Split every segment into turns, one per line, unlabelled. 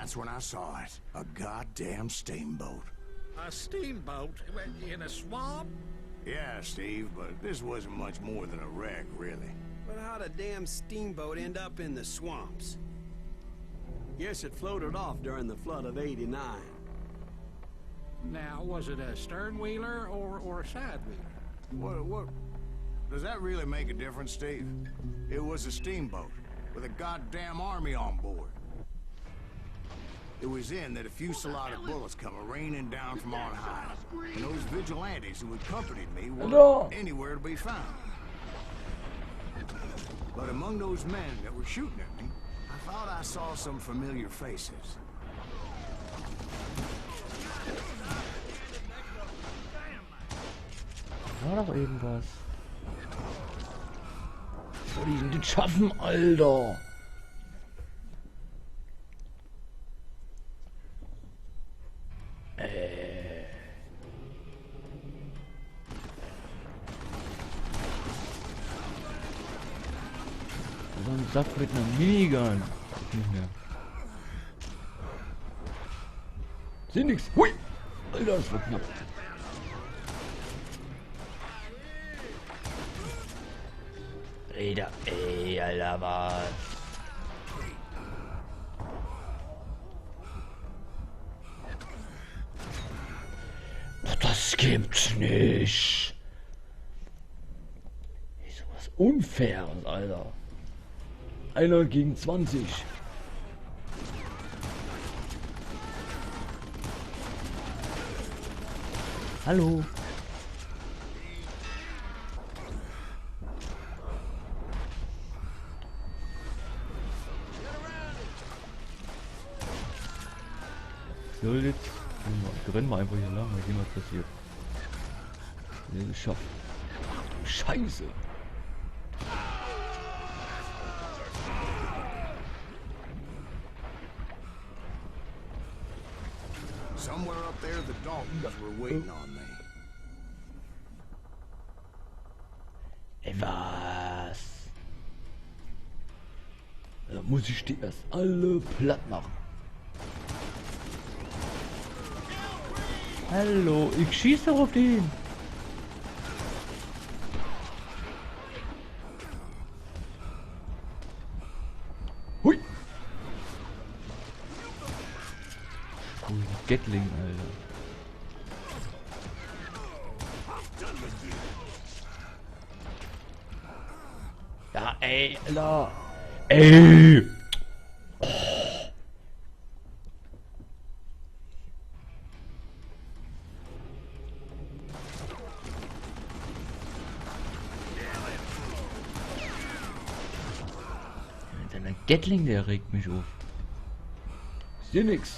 that's when I saw it. A goddamn steamboat.
A steamboat in a swamp?
Yeah, Steve, but this wasn't much more than a wreck, really.
But how'd a damn steamboat end up in the swamps? Guess it floated off during the flood of '89.
Now, was it a stern-wheeler or a side-wheeler?
What? Does that really make a difference, Steve? It was a steamboat with a goddamn army on board. It was in that a fusillade of bullets come raining down from on high, and those vigilantes who accompanied me weren't anywhere to be found. But among those men that were shooting at me, I thought I saw some familiar faces.
War doch irgendwas. Soll ich denn das schaffen, Alter? So ein Sack mit einer Minigun. Nicht mehr. Sind nix. Hui! Alter, das war knapp. Alter, ey, Alter, was? Ach, das gibt's nicht. Ist sowas Unfaires, Alter. 1 gegen 20. Hallo. So, jetzt rennen wir einfach hier lang, mal sehen, was passiert. Ja, geschafft. Scheiße.
Somewhere up there, the Daltons were waiting on me.
Ey, was? Da muss ich die erst alle platt machen. Hallo, ich schieße doch auf den. Hui. Gatling, Alter. Ja, ey, Alter. Ey. Der Gatling, der regt mich auf. Ist dir nix.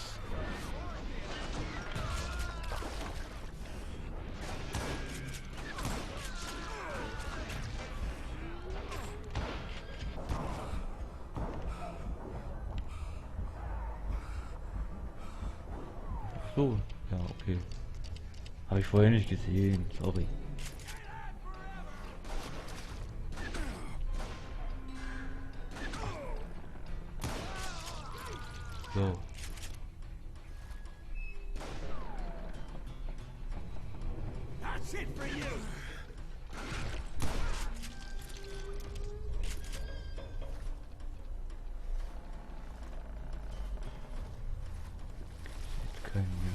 So, ja, okay. Habe ich vorher nicht gesehen, sorry. So.
That's it for you.
Kein mehr.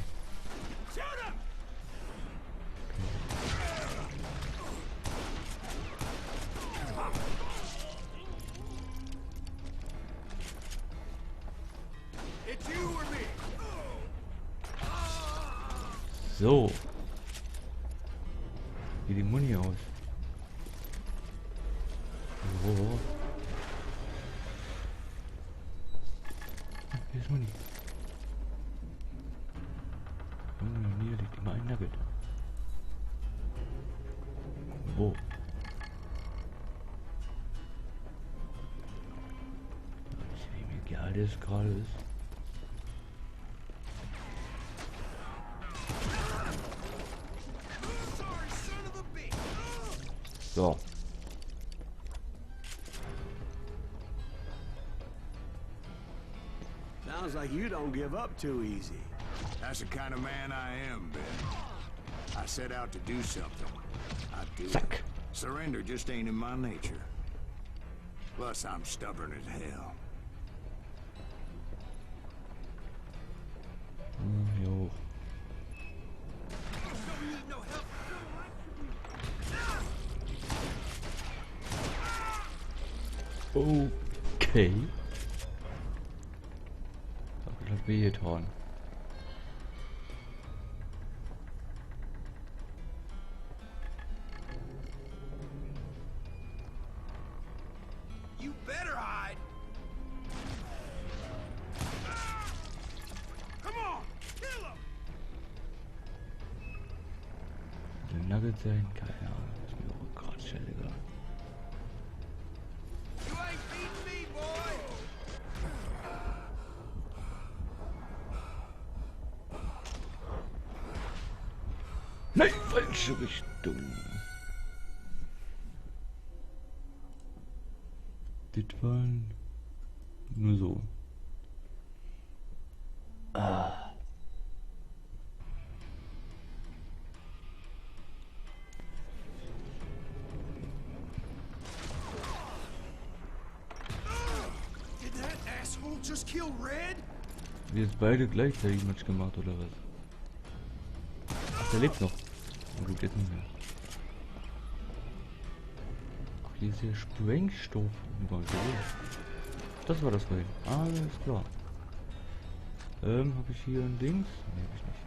So. Wie die Muni aus. So. Hier ist Muni. Hier liegt immer ein Nugget. Wo? Wie mir egal das gerade ist. So.
Sounds like you don't give up too easy.
That's the kind of man I am, Ben. I set out to do something. I do it.
Zack.
Surrender just ain't in my nature. Plus, I'm stubborn as hell.
Jo. Okay. Da hat wehgetan.
You better hide. Come on, kill him.
Der Nugget sein? Keine Ahnung. Ist mir auch gerade scheißegal.
You ain't beating me, boy.
Nein, falsche Richtung. Das war nur so. Ah.
Did that asshole just kill Red?
Wir jetzt beide gleichzeitig Match gemacht oder was? Ach, der lebt noch. Na gut, jetzt nicht mehr. Ach, hier ist ja Sprengstoff. Das war das vorhin. Alles klar. Habe ich hier ein Dings? Ne, hab ich nicht.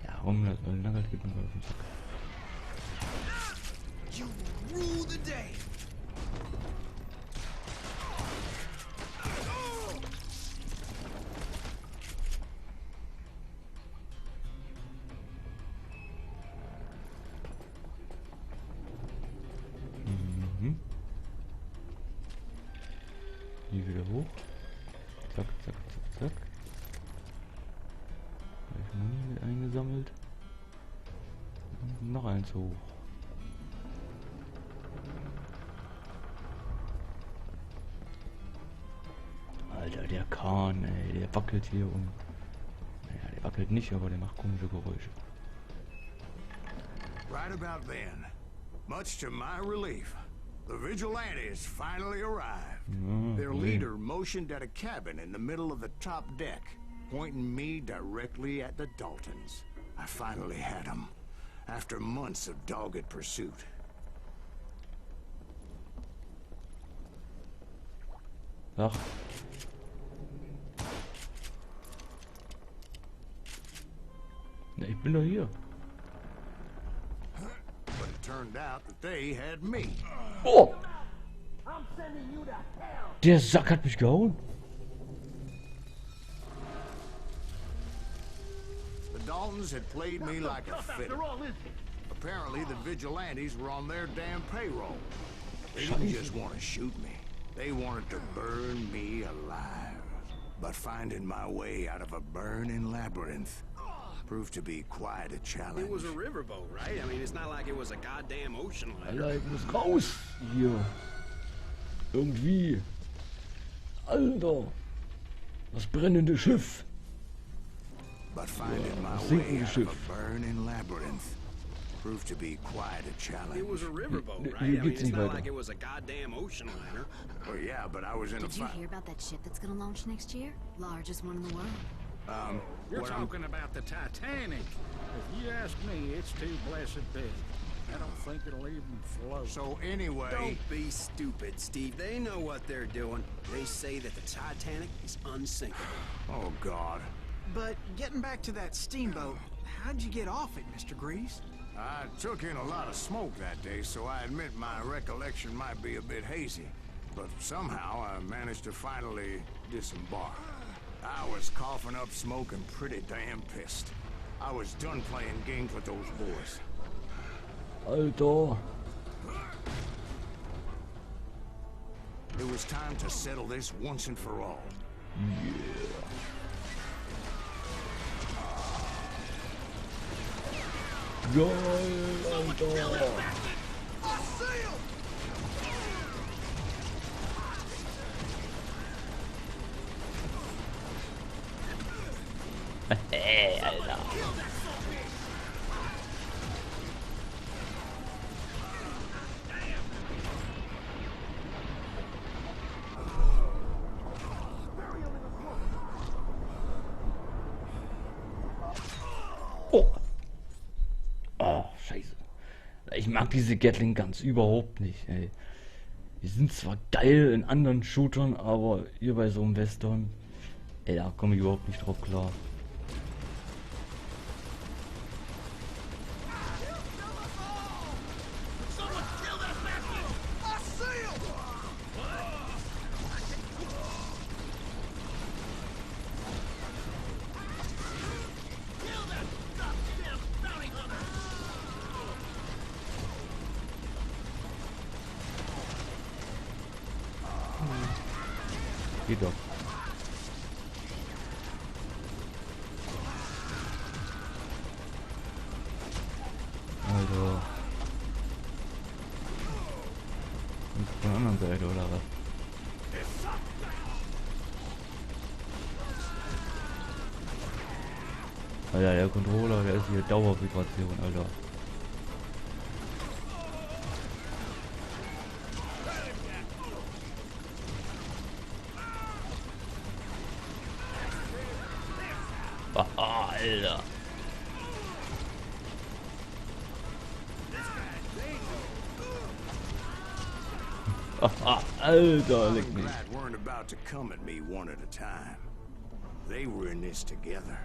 Ja, Nugget geht mir mal auf den Sack.
You rule the day.
Hier wieder hoch. Zack, zack, zack, zack. Gleich Muni eingesammelt. Und noch eins hoch. Alter, der Kahn, ey, der wackelt hier um. Naja, der wackelt nicht, aber der macht komische Geräusche.
Right about then, much to my relief, the vigilantes finally arrived. Their leader motioned at a cabin in the middle of the top deck, pointing me directly at the Daltons. I finally had them, after months of dogged pursuit.
Ach. Na, ich bin doch hier.
But it turned out that they had me.
Oh! Der Sack hat mich gehauen.
The Daltons had played me like a fiddle. Apparently, the vigilantes were on their damn payroll. They didn't just want to shoot me. They wanted to burn me alive. But finding my way out of a burning labyrinth proved to be quite a challenge.
It was a riverboat, right? I mean, it's not like it was a goddamn ocean liner.
Alter, ich muss raus hier. Irgendwie. Alter. Das brennende Schiff.
But finding my
Das
way
sinkende
out
Schiff.
of a burning labyrinth proved to be quite a challenge.
It was a riverboat, right?
Hier
I mean,
geht's
it's
nicht
not
weiter.
like it was a goddamn ocean liner.
Well, yeah, but I was in a
Did you
fight.
hear about that ship that's gonna launch next year? Largest one in the world.
You're
What I'm-
talking about the Titanic. If you ask me, it's too blessed big. I don't think it'll even float.
So anyway,
Don't be stupid, Steve. They know what they're doing. They say that the Titanic is unsinkable.
oh God,
But getting back to that steamboat, how'd you get off it, Mr. Grease?
I took in a lot of smoke that day, so I admit my recollection might be a bit hazy. But somehow I managed to finally disembark. I was coughing up smoke and pretty damn pissed. I was done playing games with those boys.
Alter.
It was time to settle this once and for all.
Geil, Alter. Ey, Alter. Oh. Oh, scheiße. Ich mag diese Gatling Guns überhaupt nicht, ey. Die sind zwar geil in anderen Shootern, aber hier bei so einem Western, ey, da komme ich überhaupt nicht drauf klar. Geht doch. Also. Und von der anderen Seite, oder was? Alter, der Controller, der ist hier Dauervibration, Alter. Alter. Alter, leck mich.
Weren't about to come at me one at a time. They were in this together.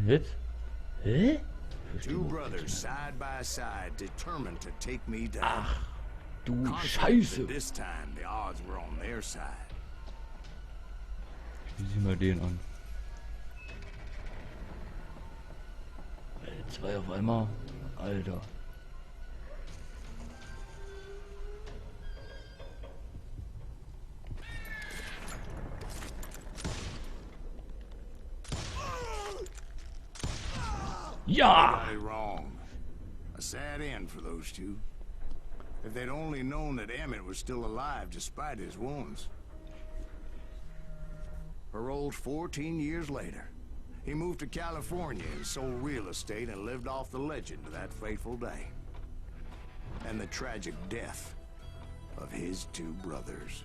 Jetzt? Hä?
Two brothers side by side, determined to take me down.
Ach, du
Confident
Scheiße.
that this time the odds were on their side.
Sieh mal den an. Zwei auf einmal. Alter. Ja!
Got it wrong. A sad end for those two. If they'd only known that Emmett was still alive despite his wounds. Paroled 14 years later, he moved to California and sold real estate and lived off the legend of that fateful day. And the tragic death of his two brothers.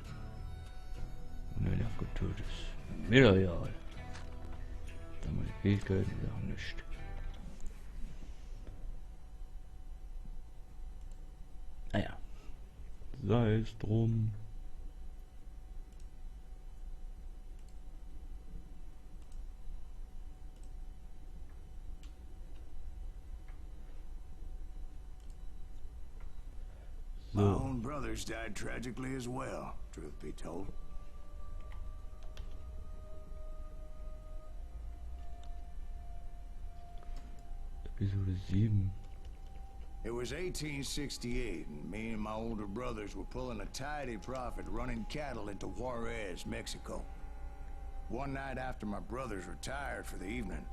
Wieder ja. Da meine Fähigkeiten sagen nicht. Naja. Sei es drum.
My own brothers died tragically as well, truth be told.
Episode 7.
It was 1868, and me and my older brothers were pulling a tidy profit running cattle into Juarez, Mexico. One night after my brothers retired for the evening,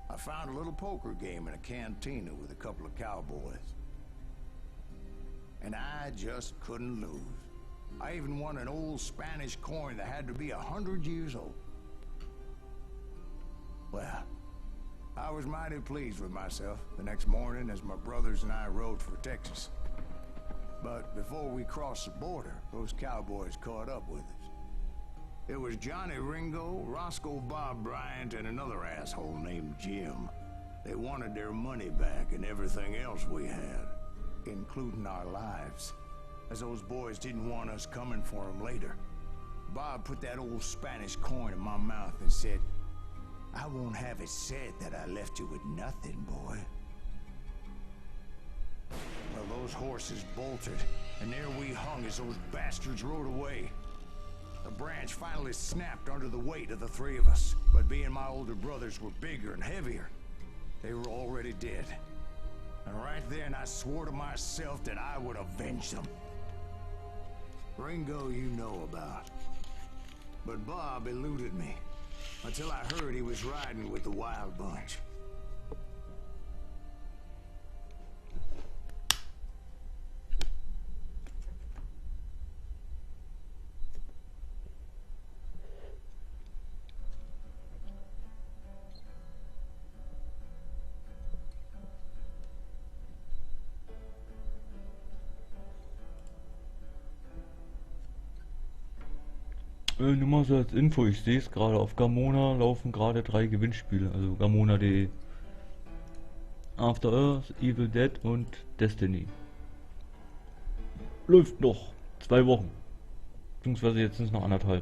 I found a little poker game in a cantina with a couple of cowboys. And I just couldn't lose. I even won an old Spanish coin that had to be 100 years old. Well, I was mighty pleased with myself the next morning as my brothers and I rode for Texas. But before we crossed the border, those cowboys caught up with us. It was Johnny Ringo, Roscoe Bob Bryant, and another asshole named Jim. They wanted their money back and everything else we had, including our lives, as those boys didn't want us coming for them later. Bob put that old Spanish coin in my mouth and said, "I won't have it said that I left you with nothing, boy." Well, those horses bolted, and there we hung as those bastards rode away. The branch finally snapped under the weight of the three of us, but being my older brothers were bigger and heavier, they were already dead. And right then I swore to myself that I would avenge them. Ringo you know about. But Bob eluded me, until I heard he was riding with the Wild Bunch.
Nur mal so als Info, ich sehe es gerade, auf Gamona laufen gerade 3 Gewinnspiele, also gamona.de. After Earth, Evil Dead und Destiny. Läuft noch 2 Wochen. Beziehungsweise jetzt sind es noch 1,5.